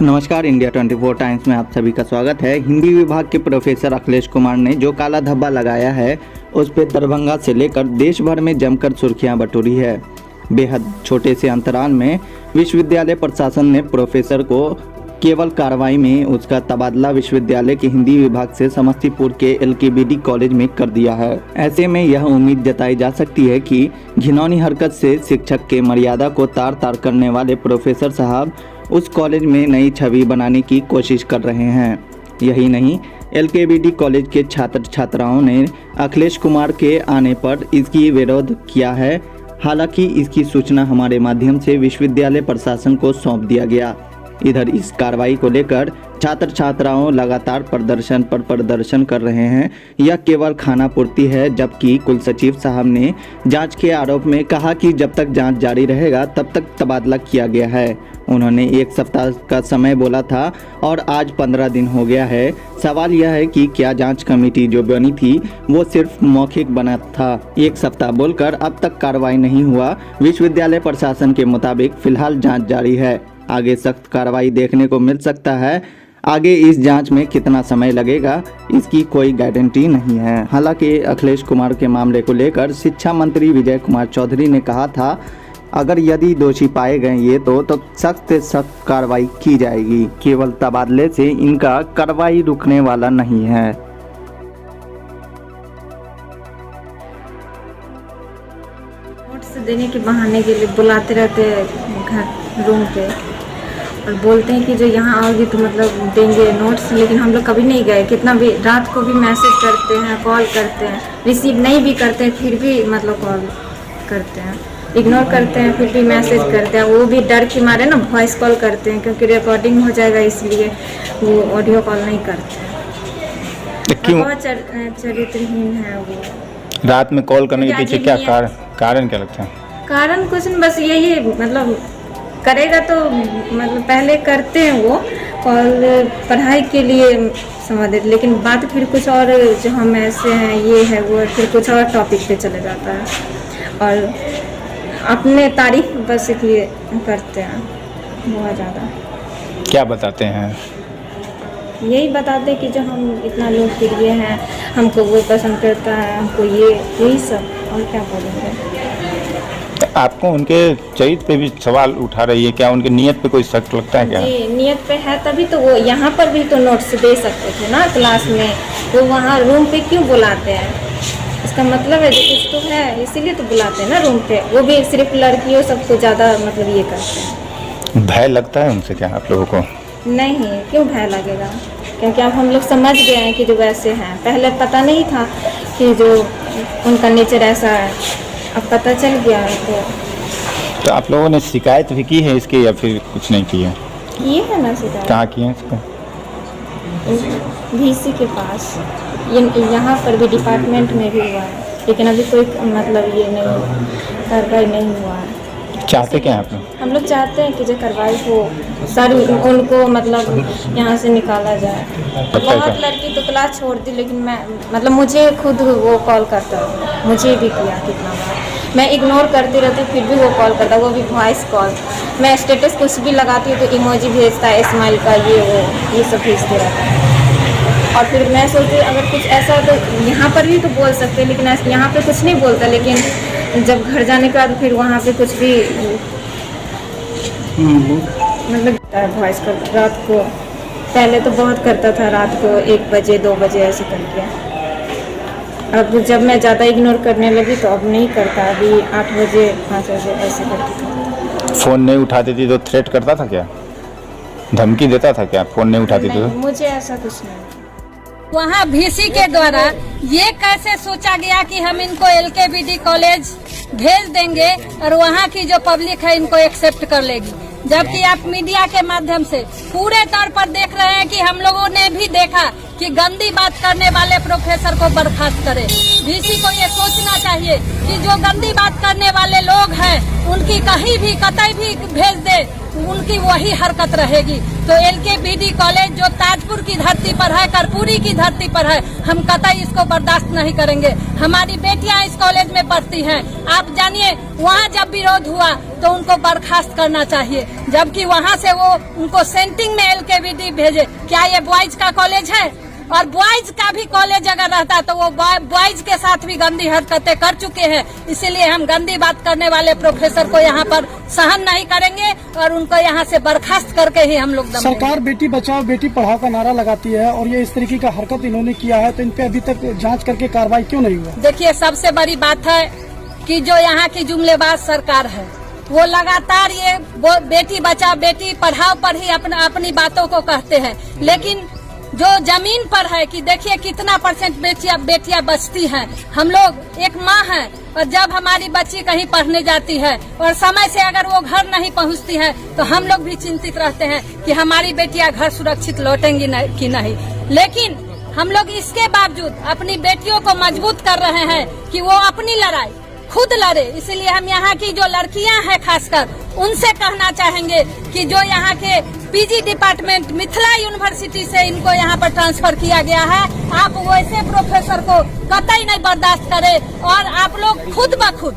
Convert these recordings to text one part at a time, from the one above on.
नमस्कार, India 24 times में आप सभी का स्वागत है। हिंदी विभाग के प्रोफेसर अखिलेश कुमार ने जो काला धब्बा लगाया है उस पर दरभंगा से लेकर देश भर में जमकर सुर्खियां बटोरी है। बेहद छोटे से अंतराल में विश्वविद्यालय प्रशासन ने प्रोफेसर को केवल कार्रवाई में उसका तबादला विश्वविद्यालय के हिंदी विभाग से समस्तीपुर के LKBD कॉलेज में कर दिया है। ऐसे में यह उम्मीद जताई जा सकती है कि घिनौनी हरकत से शिक्षक के मर्यादा को तार तार करने वाले प्रोफेसर साहब उस कॉलेज में नई छवि बनाने की कोशिश कर रहे हैं। यही नहीं, LKBD कॉलेज के छात्र छात्राओं ने अखिलेश कुमार के आने पर इसकी विरोध किया है। हालांकि इसकी सूचना हमारे माध्यम से विश्वविद्यालय प्रशासन को सौंप दिया गया। इधर इस कार्रवाई को लेकर छात्र छात्राओं लगातार प्रदर्शन पर प्रदर्शन कर रहे हैं। यह केवल खाना पूर्ति है, जबकि कुल सचिव साहब ने जांच के आरोप में कहा कि जब तक जांच जारी रहेगा तब तक तबादला किया गया है। उन्होंने 1 सप्ताह का समय बोला था और आज 15 दिन हो गया है। सवाल यह है कि क्या जांच कमेटी जो बनी थी वो सिर्फ मौखिक बना था। 1 सप्ताह बोलकर अब तक कार्रवाई नहीं हुआ। विश्वविद्यालय प्रशासन के मुताबिक फिलहाल जांच जारी है। आगे सख्त कार्रवाई देखने को मिल सकता है। आगे इस जांच में कितना समय लगेगा इसकी कोई गारंटी नहीं है। हालांकि अखिलेश कुमार के मामले को लेकर शिक्षा मंत्री विजय कुमार चौधरी ने कहा था, अगर यदि दोषी पाए गए ये तो सख्त से सख्त कार्रवाई की जाएगी। केवल तबादले से इनका कार्रवाई रुकने वाला नहीं है। नोट्स देने के बहाने के लिए बुलाते रहते हैं घर रूम पे और बोलते हैं कि जो यहाँ आओगे तो मतलब देंगे नोट्स, लेकिन हम लोग कभी नहीं गए। कितना भी रात को भी मैसेज करते हैं, कॉल करते हैं, रिसीव नहीं भी करते हैं फिर भी मतलब कॉल करते हैं, इग्नोर करते हैं फिर भी मैसेज करते हैं। वो भी डर के मारे ना वॉइस कॉल करते हैं क्योंकि रिकॉर्डिंग हो जाएगा, इसलिए वो ऑडियो कॉल नहीं करते हैं। क्यों? बहुत चरित्रहीन है वो। रात में कॉल करने के पीछे क्या कारण क्या लगता है? कारण कुछ नहीं, बस यही मतलब करेगा तो मतलब पहले करते हैं वो कॉल पढ़ाई के लिए संबंधित, लेकिन बात फिर कुछ और, जो हम ऐसे हैं ये है वो, फिर कुछ और टॉपिक पे चले जाता है और अपने तारीफ बस इसलिए करते हैं बहुत ज़्यादा। क्या बताते हैं? यही बताते कि जो हम इतना लोकप्रिय हैं, हमको वो पसंद करता है, हमको ये यही सब, और क्या बोलेंगे। तो आपको उनके चरित्र पे भी सवाल उठा रही है, क्या उनके नियत पे कोई शक लगता है क्या? जी, नियत पे है तभी तो वो यहाँ पर भी तो नोट्स दे सकते थे ना क्लास में, वो वहाँ रूम पे क्यों बुलाते हैं? इसका मतलब है जो कुछ तो है, इसीलिए तो बुलाते हैं ना रूम पे। वो भी सिर्फ लड़कियों सबको ज़्यादा मतलब ये करते हैं। भय लगता है उनसे क्या आप लोगों को? नहीं, क्यों भय लगेगा, क्योंकि अब हम लोग समझ गए हैं कि जो वैसे हैं। पहले पता नहीं था कि जो उनका नेचर ऐसा है, अब पता चल गया है। तो आप लोगों ने शिकायत भी की है इसकी या फिर कुछ नहीं की है? ये है ना शिकायत। कहाँ की है इसको? VC के पास, यहाँ पर भी डिपार्टमेंट में भी हुआ है, लेकिन अभी कोई मतलब ये नहीं, कार्रवाई नहीं हुआ है। चाहते क्या आप लोग? हम लोग चाहते हैं कि जो कार्रवाई हो, सर उनको मतलब यहाँ से निकाला जाए। बहुत लड़की तो क्लास छोड़ दी, लेकिन मैं मतलब मुझे खुद वो कॉल करता है, मुझे भी किया कितना बार। मैं इग्नोर करती रहती फिर भी वो कॉल करता, वो भी वॉइस कॉल। मैं स्टेटस कुछ भी लगाती हूँ तो इमोजी भेजता है, स्माइल का ये सब भेजते रहता है। और फिर मैं सोचती अगर कुछ ऐसा तो यहाँ पर भी तो बोल सकते, लेकिन यहाँ पे कुछ नहीं बोलता, लेकिन जब घर जाने के बाद फिर वहाँ पे कुछ भी मतलब वॉइस कॉल रात को, पहले तो बहुत करता था, रात को 1 बजे 2 बजे ऐसे करके। अब जब मैं ज़्यादा इग्नोर करने लगी तो अब नहीं करता, अभी 8 बजे 5 बजे ऐसे करके। फ़ोन नहीं उठाती थी तो थ्रेट करता था क्या? धमकी देता था क्या फ़ोन नहीं उठाती थी तो? मुझे ऐसा कुछ नहीं। वहाँ VC के द्वारा ये कैसे सोचा गया कि हम इनको LKBD कॉलेज भेज देंगे और वहाँ की जो पब्लिक है इनको एक्सेप्ट कर लेगी, जबकि आप मीडिया के माध्यम से पूरे तौर पर देख रहे हैं कि हम लोगों ने भी देखा कि गंदी बात करने वाले प्रोफेसर को बर्खास्त करें। VC को ये सोचना चाहिए कि जो गंदी बात करने वाले लोग हैं उनकी कहीं भी कतई भी भेज दे उनकी वही हरकत रहेगी। तो LKBD कॉलेज जो ताजपुर की धरती पर है, कर्पूरी की धरती पर है, हम कतई इसको बर्दाश्त नहीं करेंगे। हमारी बेटियां इस कॉलेज में पढ़ती हैं। आप जानिए वहाँ जब विरोध हुआ तो उनको बर्खास्त करना चाहिए, जबकि वहाँ से वो उनको सेंटिंग में LKBD भेजे। क्या ये बॉयज का कॉलेज है? और बॉयज का भी कॉलेज अगर रहता तो वो बॉयज के साथ भी गंदी हरकतें कर चुके हैं। इसीलिए हम गंदी बात करने वाले प्रोफेसर को यहाँ पर सहन नहीं करेंगे और उनको यहाँ से बर्खास्त करके ही हम लोग सरकार बेटी बचाओ बेटी पढ़ाओ का नारा लगाती है और ये इस तरीके का हरकत इन्होंने किया है, तो इन पे अभी तक जांच करके कार्रवाई क्यों नहीं हुआ? देखिए, सबसे बड़ी बात है कि जो यहाँ की जुमलेबाज सरकार है वो लगातार ये बेटी बचाओ बेटी पढ़ाओ पर ही अपनी बातों को कहते हैं, लेकिन जो जमीन पर है कि देखिए कितना % बेटियां बचती हैं। हम लोग एक माँ है और जब हमारी बच्ची कहीं पढ़ने जाती है और समय से अगर वो घर नहीं पहुंचती है तो हम लोग भी चिंतित रहते हैं कि हमारी बेटियां घर सुरक्षित लौटेंगी कि नहीं। लेकिन हम लोग इसके बावजूद अपनी बेटियों को मजबूत कर रहे हैं कि वो अपनी लड़ाई खुद लड़े। इसलिए हम यहाँ की जो लड़कियां हैं खासकर उनसे कहना चाहेंगे कि जो यहाँ के PG डिपार्टमेंट मिथिला यूनिवर्सिटी से इनको यहाँ पर ट्रांसफर किया गया है, आप वैसे प्रोफेसर को कतई नहीं बर्दाश्त करें और आप लोग खुद ब खुद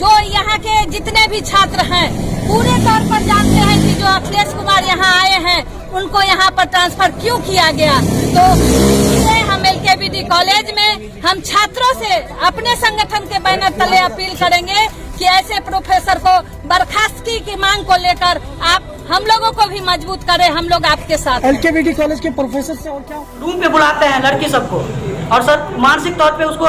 जो यहाँ के जितने भी छात्र हैं पूरे तौर पर जानते हैं कि जो अखिलेश कुमार यहाँ आए हैं उनको यहाँ पर ट्रांसफर क्यों किया गया। तो इसलिए हम LKBD कॉलेज में हम छात्रों से अपने संगठन के बैनर तले अपील करेंगे कि ऐसे प्रोफेसर को बर्खास्तगी की मांग को लेकर आप हम लोगों को भी मजबूत करें। हम लोग आपके साथ LKBD कॉलेज के प्रोफेसर से और क्या रूम पे बुलाते हैं लड़की सबको और सर मानसिक तौर पे उसको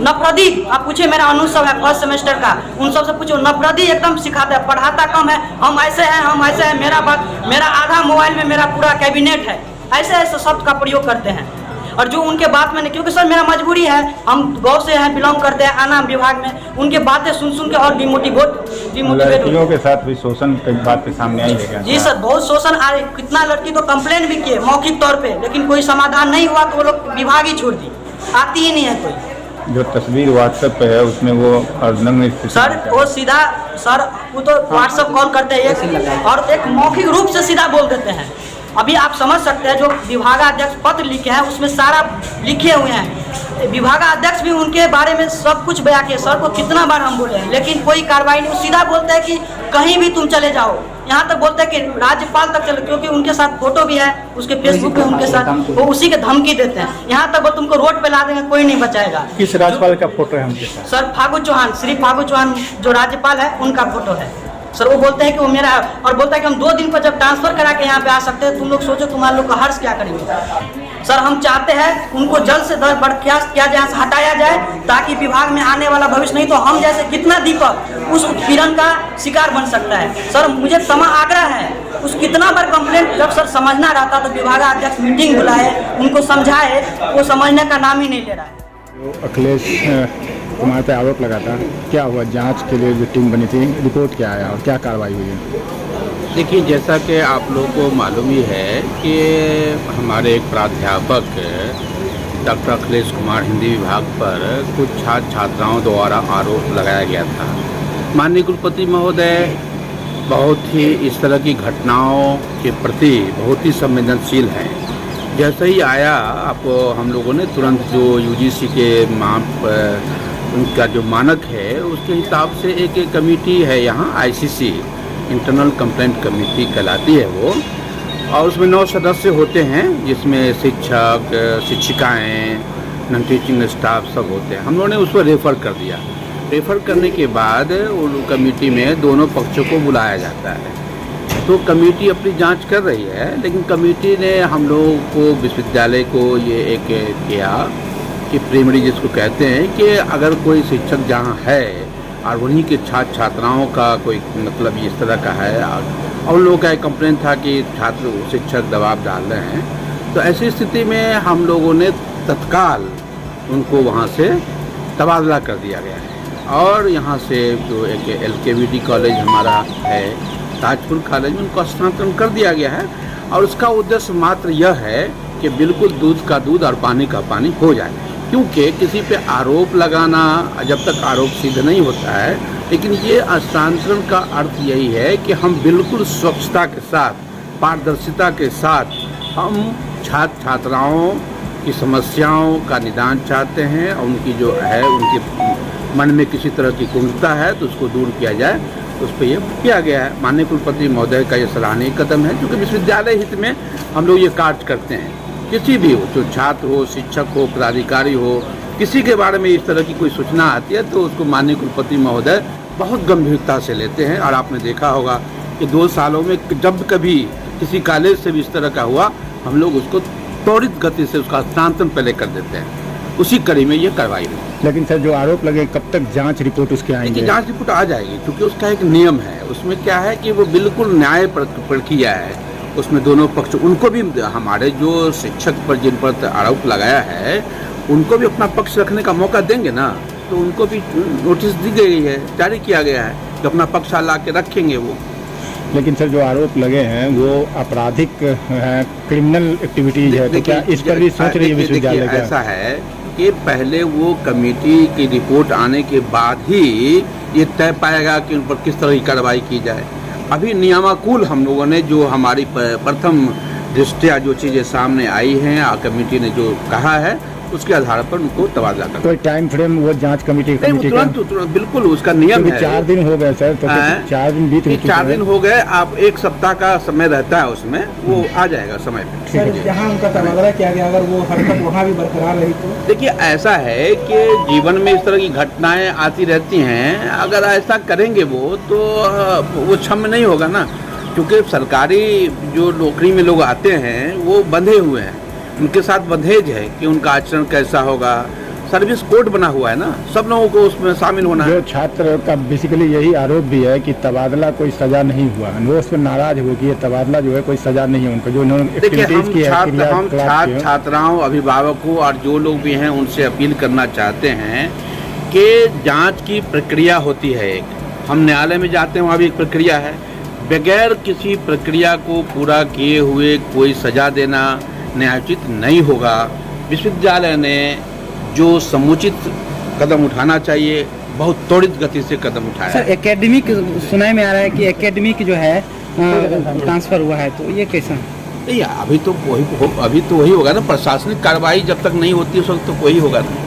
नफरती, आप पूछिए मेरा अनुज सब है फर्स्ट सेमेस्टर का, उन सब से पूछो नफरती एकदम सिखाते हैं, पढ़ाता कम है, हम ऐसे हैं, मेरा आधा मोबाइल में मेरा पूरा कैबिनेट है, ऐसे शब्द का प्रयोग करते हैं। और जो उनके बात में, क्योंकि सर मेरा मजबूरी है, हम गाँव से हैं, बिलोंग करते हैं, आना विभाग में, उनके बातें सुन के और डिमोटिवेट लड़कियों के साथ भी शोषण की बात सामने आई है? जी सर, बहुत शोषण आ रही। कितना लड़की तो कंप्लेन भी किए मौखिक तौर पे, लेकिन कोई समाधान नहीं हुआ तो वो लोग विभाग ही छोड़ दी, आती ही नहीं है कोई। जो तस्वीर व्हाट्सएप पे है उसमें वो अर्धनग्न सर वो सीधा सर वो तो व्हाट्सएप कॉल करते हैं और एक मौखिक रूप से सीधा बोल देते हैं। अभी आप समझ सकते हैं जो विभागाध्यक्ष पत्र लिखे हैं उसमें सारा लिखे हुए हैं, विभागाध्यक्ष भी उनके बारे में सब कुछ बयां किए। सर को कितना बार हम बोले हैं लेकिन कोई कार्रवाई नहीं, सीधा बोलते हैं कि कहीं भी तुम चले जाओ, यहाँ तक बोलते हैं कि राज्यपाल तक चले, क्योंकि उनके साथ फोटो भी है उसके फेसबुक पे उनके साथ, वो उसी के धमकी देते हैं। यहाँ तक वो तुमको रोड पे ला देंगे, कोई नहीं बचाएगा। किस राज्यपाल का फोटो है उनके साथ? सर फागू चौहान, श्री फागू चौहान जो राज्यपाल है उनका फोटो है सर। वो बोलते हैं कि वो मेरा, और बोलता है कि हम 2 दिन पर जब ट्रांसफर करा के यहाँ पे आ सकते हैं, तुम लोग सोचो तुम्हारे लोग का हर्ष क्या करेंगे। सर हम चाहते हैं उनको जल्द से जल्द बर्खास्त किया जाए, हटाया जाए, ताकि विभाग में आने वाला भविष्य, नहीं तो हम जैसे कितना दीपक उस उत्पीड़न का शिकार बन सकता है। सर मुझे तमा आग्रह है, उस कितना बार कंप्लेंट जब सर समझना रहता तो विभागाध्यक्ष मीटिंग बुलाए, उनको समझाए, वो समझने का नाम ही नहीं ले रहा है। अखिलेश कुमार पे आरोप लगा था, क्या हुआ? जांच के लिए जो टीम बनी थी, रिपोर्ट क्या आया और क्या कार्रवाई हुई है? देखिए, जैसा कि आप लोगों को मालूम ही है कि हमारे एक प्राध्यापक डॉक्टर अखिलेश कुमार हिंदी विभाग पर कुछ छात्र छात्राओं द्वारा आरोप लगाया गया था। माननीय कुलपति महोदय बहुत ही इस तरह की घटनाओं के प्रति बहुत ही संवेदनशील हैं। जैसे ही आया आपको हम लोगों ने तुरंत जो UGC के उनका जो मानक है उसके हिसाब से एक कमेटी है यहाँ ICC इंटरनल कंप्लेंट कमेटी कहलाती है वो, और उसमें 9 सदस्य होते हैं जिसमें शिक्षक शिक्षिकाएँ नॉन टीचिंग स्टाफ सब होते हैं। हम लोगों ने उस पर रेफ़र कर दिया। रेफ़र करने के बाद उन कमेटी में दोनों पक्षों को बुलाया जाता है। तो कमेटी अपनी जांच कर रही है, लेकिन कमेटी ने हम लोगों को विश्वविद्यालय को ये एक किया कि प्राइमरी जिसको कहते हैं कि अगर कोई शिक्षक जहाँ है और उन्हीं के छात्र छात्राओं का कोई मतलब इस तरह का है और उन लोगों का एक कंप्लेंट था कि छात्र शिक्षक दबाव डाल रहे हैं, तो ऐसी स्थिति में हम लोगों ने तत्काल उनको वहाँ से तबादला कर दिया गया है और यहाँ से जो एक LKBD कॉलेज हमारा है ताजपुर कॉलेज में उनको स्थानांतरण कर दिया गया है। और उसका उद्देश्य मात्र यह है कि बिल्कुल दूध का दूध और पानी का पानी हो जाए, क्योंकि किसी पे आरोप लगाना, जब तक आरोप सिद्ध नहीं होता है, उसको बिल्कुल लेकिन ये हस्तांतरण का अर्थ यही है कि हम बिल्कुल स्वच्छता के साथ, पारदर्शिता के साथ हम छात्र छात्राओं की समस्याओं का निदान चाहते हैं और उनकी जो है उनके मन में किसी तरह की कुंठता है तो उसको दूर किया जाए, उस पर यह किया गया है। माननीय कुलपति महोदय का ये सराहनीय कदम है, क्योंकि विश्वविद्यालय हित में हम लोग ये कार्य करते हैं। किसी भी हो, जो छात्र हो, शिक्षक हो, पदाधिकारी हो, किसी के बारे में इस तरह की कोई सूचना आती है तो उसको माननीय कुलपति महोदय बहुत गंभीरता से लेते हैं। और आपने देखा होगा कि 2 सालों में जब कभी किसी कॉलेज से भी इस तरह का हुआ, हम लोग उसको त्वरित गति से उसका हस्तांतरण पहले कर देते हैं। उसी कड़ी में ये कार्रवाई हुई। लेकिन सर जो आरोप लगे, कब तक जांच रिपोर्ट उसके आएंगे? जांच रिपोर्ट आ जाएगी, क्योंकि उसका एक नियम है। उसमें क्या है कि वो बिल्कुल न्याय प्रक्रिया है। उसमें दोनों पक्ष, उनको भी, हमारे जो शिक्षक पर जिन पर आरोप लगाया है उनको भी अपना पक्ष रखने का मौका देंगे ना, तो उनको भी नोटिस दी गई है, जारी किया गया है कि अपना पक्ष ला के रखेंगे वो। लेकिन सर जो आरोप लगे हैं वो आपराधिक क्रिमिनल एक्टिविटीज है, तो क्या इस पर भी सोच रही है विश्वविद्यालय? ऐसा है कि पहले वो कमेटी की रिपोर्ट आने के बाद ही ये तय पाएगा कि उन पर किस तरह की कार्रवाई की जाए। अभी नियमानुकूल हम लोगों ने जो हमारी प्रथम दृष्टया जो चीज़ें सामने आई हैं, कमेटी ने जो कहा है उसके आधार पर उनको तबादला करना। कोई टाइम फ्रेम वो जांच कमेटी तुरंत बिल्कुल उसका नियम है। 4 दिन हो गए सर, तो 4 दिन बीत गए। 4 दिन हो गए, आप 1 सप्ताह का समय रहता है, उसमें वो आ जाएगा समय पे। सर जहाँ उनका तबादला किया गया, अगर वो हरकत वहाँ भी बरकरार रही तो? देखिए, ऐसा है कि जीवन में इस तरह की घटनाएं आती रहती हैं। अगर ऐसा करेंगे वो तो वो क्षम्य नहीं होगा ना, क्योंकि सरकारी जो नौकरी में लोग आते हैं वो बंधे हुए हैं, उनके साथ बंधेज है कि उनका आचरण कैसा होगा। सर्विस कोड बना हुआ है ना, सब लोगों को उसमें शामिल होना है। जो छात्र का बेसिकली यही आरोप भी है कि तबादला कोई सजा नहीं हुआ, वो उस पर नाराज हो कि ये तबादला जो है कोई सजा नहीं है उनको, जो उन्होंने एक्टिविटीज की है। हम छात्र छात्राओं, अभिभावकों और जो लोग भी हैं उनसे अपील करना चाहते हैं कि जांच की प्रक्रिया होती है एक, हम न्यायालय में जाते हैं, वहाँ भी एक प्रक्रिया है। बगैर किसी प्रक्रिया को पूरा किए हुए कोई सजा देना न्यायोचित नहीं होगा। विश्वविद्यालय ने जो समुचित कदम उठाना चाहिए, बहुत त्वरित गति से कदम उठाया। सर एकेडमिक सुनाई में आ रहा है कि एकेडमिक जो है ट्रांसफर हुआ है, तो ये कैसा? नहीं, अभी तो वही होगा ना, प्रशासनिक कार्रवाई जब तक नहीं होती उस वक्त तो वही होगा ना।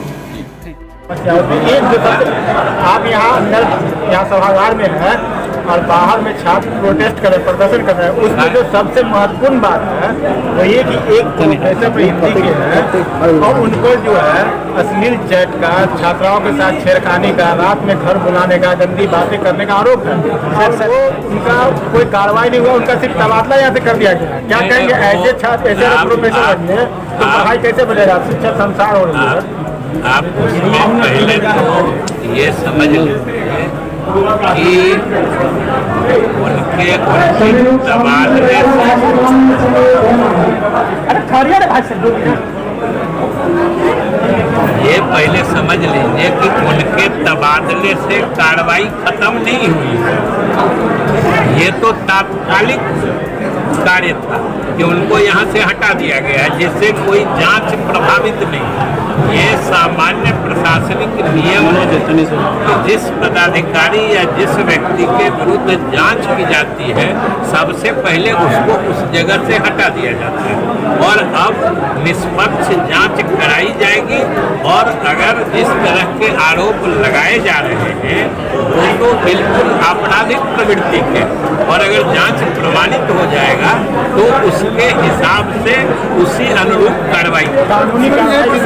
आप यहाँ अंदर यहाँ सभागार में है और बाहर में छात्र प्रोटेस्ट कर रहे, प्रदर्शन कर रहे हैं, उसमें जो सबसे महत्वपूर्ण बात है वो ये कि एक प्रोफेसर हिंदी के हैं और उनको जो है अश्लील चैट का, छात्राओं के साथ छेड़खानी का, रात में घर बुलाने का, गंदी बातें करने का आरोप है। और वो उनका कोई कार्रवाई नहीं हुआ, उनका सिर्फ तबादला यहाँ से कर दिया गया। क्या कहेंगे ऐसे छात्र, ऐसे प्रोफेसर बनिए तो पढ़ाई कैसे बनेगा? शिक्षा संसार हो रही है। आप उसमें पहले तो ये समझ लेते हैं कि उनके तबादले ये पहले समझ लीजिए कि उनके तबादले से कार्रवाई खत्म नहीं हुई है। ये तो तात्कालिक कार्य था कि उनको यहाँ से हटा दिया गया है, जिससे कोई जांच प्रभावित नहीं। ये सामान्य प्रशासनिक नियम है कि जिस पदाधिकारी या जिस व्यक्ति के विरुद्ध जांच की जाती है, सबसे पहले उसको उस जगह से हटा दिया जाता है और अब निष्पक्ष जांच कराई जाएगी। और अगर जिस तरह के आरोप लगाए जा रहे हैं वो तो बिल्कुल आपराधिक प्रवृत्ति के, और अगर जांच प्रमाणित हो जाएगा तो उसके हिसाब से उसी अनुरूप कार्रवाई। कानूनी कार्रवाई